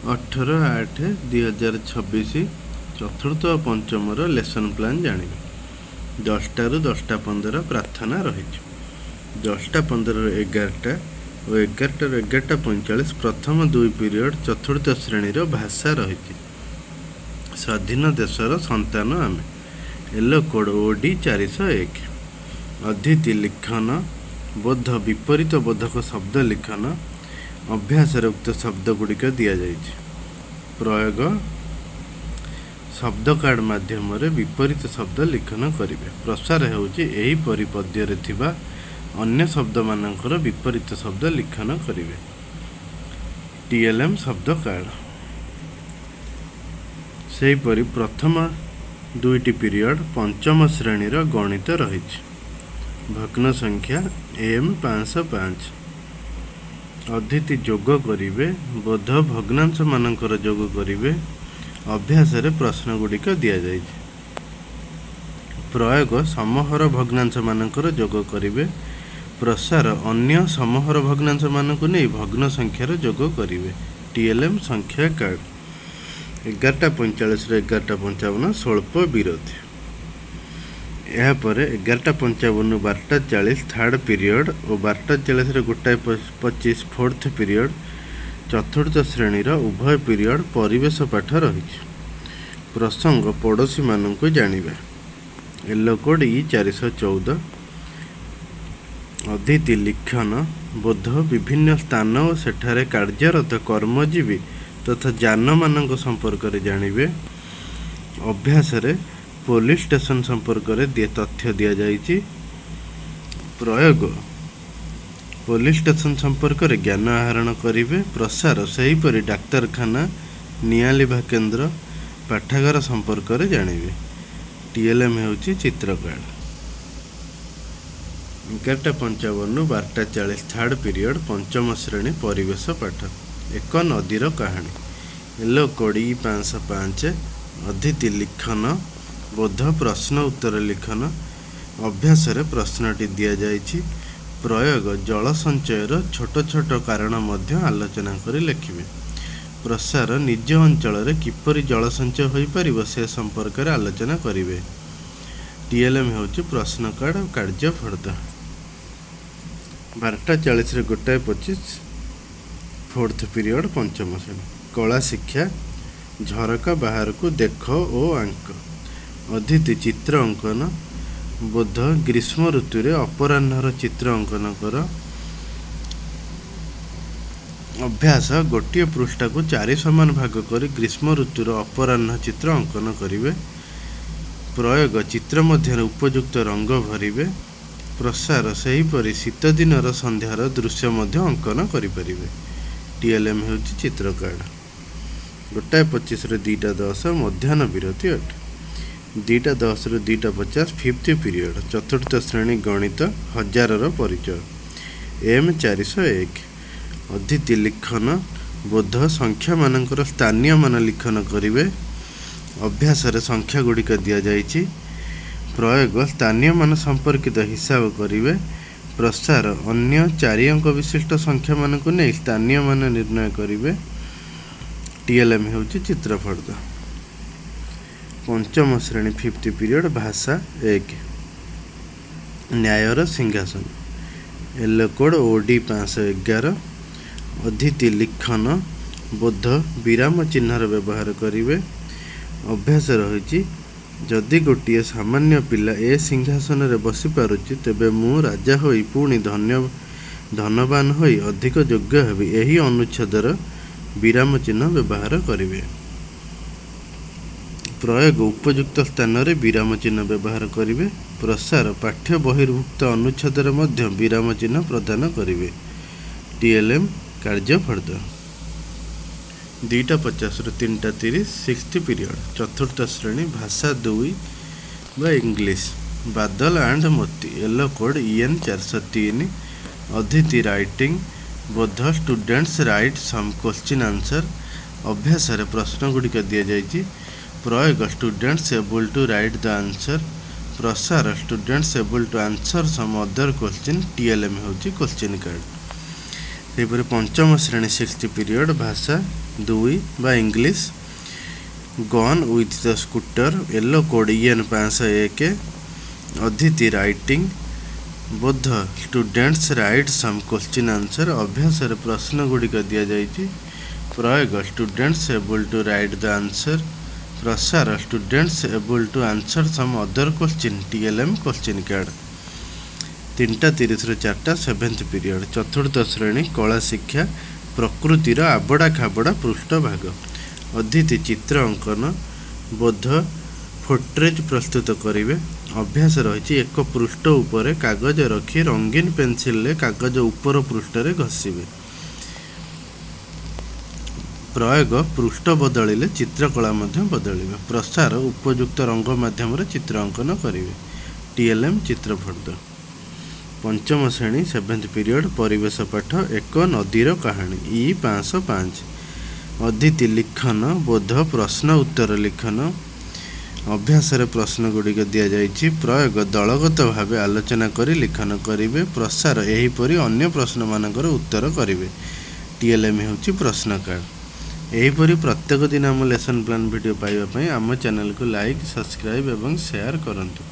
18/8/2026 चतुर्थ और पंचम लेसन प्लान जानिबे। 10 ରୁ 10:15 प्रार्थना रही। 10:15 ରୁ 11ଟା और 11ଟା ରୁ 11:45 प्रथम 2 पीरियड चतुर्थ श्रेणी भाषा रही। स्वाधीन देशर संतान आमे। Yellow code OD 401। अदिति लिखन बोध विपरीत बोधक शब्द लिखन अभ्यास उक्त शब्द गुड़िक दि जाए। प्रयोग शब्द कार्ड माध्यम विपरीत शब्द लिखन करेंगे। प्रसार होई परिपद्य थिबा अन्य शब्द मानकर विपरीत शब्द लिखन करेंगे। टीएलएम शब्द कार्ड से परी प्रथम 2टी पीरियड पंचम श्रेणी गणित रही। भग्न संख्या एम 505। अदिति जोग करिवे बोध भग्नांश मानकर जोग करिवे। अभ्यास प्रश्न गुड़िक दि जाए। प्रयोग समहर भग्नांश मानकर जोग करिवे। प्रसार अन्य समहर भग्नांश मानक नहीं भग्न संख्यार जोग करिवे। टीएलएम संख्या कार्ड 11:45 ରୁ 11:55 स्वल्प विरोधी। यापर 11:55 ରୁ 12:40 थर्ड पीरियड और 12:40 ରୁ 1:25 फोर्थ पीरियड चतुर्थ श्रेणी उभय पीरियड परिवेश पाठ रही। प्रसंग पड़ोशी मानक जानिबा। Yellow code E414। अदिति लिखन बोध विभिन्न स्थान और सेठारे कार्यरत कर्मजीवी तथा जान मानक संपर्क में जानिबे। अभ्यास पुलिस स्टेशन संपर्क में तथ्य दि जाए। प्रयोग पुलिस स्टेशन संपर्क में ज्ञान आहरण करेंगे। प्रसार सेहीपरि डाक्तरखाना निया लिभा केन्द्र पाठागार संपर्क में जानिबे। टीएलएम होउची चित्र कार्ड 11:55 ରୁ 12:40 थर्ड पीरियड पंचम श्रेणी परिवेश पाठ। एक नदीर कहानी। Yellow code E505। अदिति लिखन बोध प्रश्न उत्तर लिखन अभ्यास प्रश्नटी दि जाए। प्रयोग जल संचयर छोट छोट कारण मध्य आलोचना कर लिखिबे। प्रसार निज अंचल किपरि जल संचय हो पार से संपर्क में आलोचना करेंगे। टीएलएम होउची प्रश्न कार्ड और कार्य फर्द 12:40 ରୁ 1:25 फोर्थ पीरियड पंचम श्रेणी। कला शिक्षा झरका बाहर को देख ओ आंक। अदिति चित्र अंकन बोध ग्रीष्म ऋतु अपराह्नर चित्र अंकन कर। अभ्यास गोटे पृष्ठा को 4 समान भाग कर ग्रीष्म ऋतुर अपराह्न चित्र अंकन करेंगे। प्रयोग चित्र मध्य उपयुक्त रंग भरिवे। प्रसार सेहीपरि शीत दिनर संध्यार दृश्य मध्य अंकन करें। टीएलएम होउची चित्र कार्ड 1:25 ରୁ 2:10 मध्याह्न विरति 8। 2:10 ରୁ 2:50 फिफ्थ पीरियड चतुर्थ श्रेणी गणित हजारर परिचय। एम 401। अदिति लिखन बोध संख्या मानकर स्थानीय मान लिखन करेंगे। अभ्यास संख्या गुड़िक दि जाए। प्रयोग स्थानीय मान संपर्कित हिसाब करेंगे। प्रसार अन्य 4 अंक विशिष्ट संख्या मान को नहीं स्थानीय मान निर्णय करेंगे। टीएलएम होउची चित्रफर्द पंचम श्रेणी फिफ्थ पीरियड भाषा 1 न्यायर सिंहासन। Yellow code OD 511। अदिति लिखन बोध विराम चिन्हर व्यवहार करेंगे। अभ्यास रही जदि गोटे सामान्य पिला ए सिंहासन रे बसी पारुची तेबे मु राजा होई पुणी धनवान होई अधिक योग्य हेबी। एही अनुच्छेदर विराम चिन्ह व्यवहार करेंगे। प्रयोग उपयुक्त स्थान रे विराम चिन्ह व्यवहार करेंगे। प्रसार पाठ्य बहिर्भुक्त अनुच्छेदर मध्य विराम चिन्ह प्रदान करेंगे। टीएलएम कार्य फर्द 2:50 ରୁ 3:30 सिक्स्थ पीरियड चतुर्थ श्रेणी भाषा 2 बा English Badal and Moti. Yellow code EN 403। अदिति राइटिंग बोध students write some question answer. अभ्यास प्रश्न गुड़िक दि जाए। प्रयोग students able to write the answer. प्रसार students able to answer some other question. TLM होउची क्वेश्चन कार्ड ସେହିପରି ପଞ୍ଚମ ଶ୍ରେଣୀ 60 ପିରିୟଡ଼ ଭାଷା 2 ବା English. Gone with the scooter yellow code EN 501। ଅଦିତି ରାଇଟିଂ। ବୋଧ students write some question answer. ଅଭ୍ୟାସରେ ପ୍ରଶ୍ନ ଗୁଡ଼ିକ ଦିଆଯାଇଛି। ପ୍ରୟୋଗ students able to write the answer. ପ୍ରସାର students able to answer some other question TLM question card. 3:30 4ଟା 7th ପିରିୟଡ଼ ଚତୁର୍ଥ ଶ୍ରେଣୀ କଳା ଶିକ୍ଷା। ପ୍ରକୃତିର ଆବଡ଼ା ଖାବଡ଼ା ପୃଷ୍ଠଭାଗ। ଅଦିତି ଚିତ୍ର ଅଙ୍କନ। ବୋଧ ଫୋଟ୍ରେଜ୍ ପ୍ରସ୍ତୁତ କରିବେ। ଅଭ୍ୟାସ ରହିଛି ଏକ ପୃଷ୍ଠ ଉପରେ କାଗଜ ରଖି ରଙ୍ଗୀନ ପେନସିଲରେ କାଗଜ ଉପର ପୃଷ୍ଠରେ ଘଷିବେ। ପ୍ରୟୋଗ ପୃଷ୍ଠ ବଦଳିଲେ ଚିତ୍ରକଳା ମଧ୍ୟ ବଦଳିବ। ପ୍ରସାର ଉପଯୁକ୍ତ ରଙ୍ଗ ମାଧ୍ୟମରେ ଚିତ୍ର ଅଙ୍କନ କରିବେ। TLM ଚିତ୍ରଫର୍ଦ୍ଦ। ପଞ୍ଚମ ଶ୍ରେଣୀ 7th ପିରିୟଡ଼ ପରିବେଶ ପାଠ। ଏକ ନଦୀର କାହାଣୀ E 505। ଅଦିତି ଲିଖନ। ବୋଧ ପ୍ରଶ୍ନ ଉତ୍ତର ଲିଖନ। ଅଭ୍ୟାସରେ ପ୍ରଶ୍ନ ଗୁଡ଼ିକ ଦିଆଯାଇଛି। ପ୍ରୟୋଗ ଦଳଗତ ଭାବେ ଆଲୋଚନା କରି ଲିଖନ କରିବେ। ପ୍ରସାର ଏହିପରି ଅନ୍ୟ ପ୍ରଶ୍ନମାନଙ୍କର ଉତ୍ତର କରିବେ। TLM ହେଉଛି ପ୍ରଶ୍ନ କାର୍ଡ଼। ଏହିପରି ପ୍ରତ୍ୟେକ ଦିନ ଆମ ଲେସନ୍ ପ୍ଲାନ୍ ଭିଡ଼ିଓ ପାଇବା ପାଇଁ ଆମ ଚ୍ୟାନେଲକୁ ଲାଇକ୍, ସବସ୍କ୍ରାଇବ୍ ଏବଂ ସେୟାର କରନ୍ତୁ।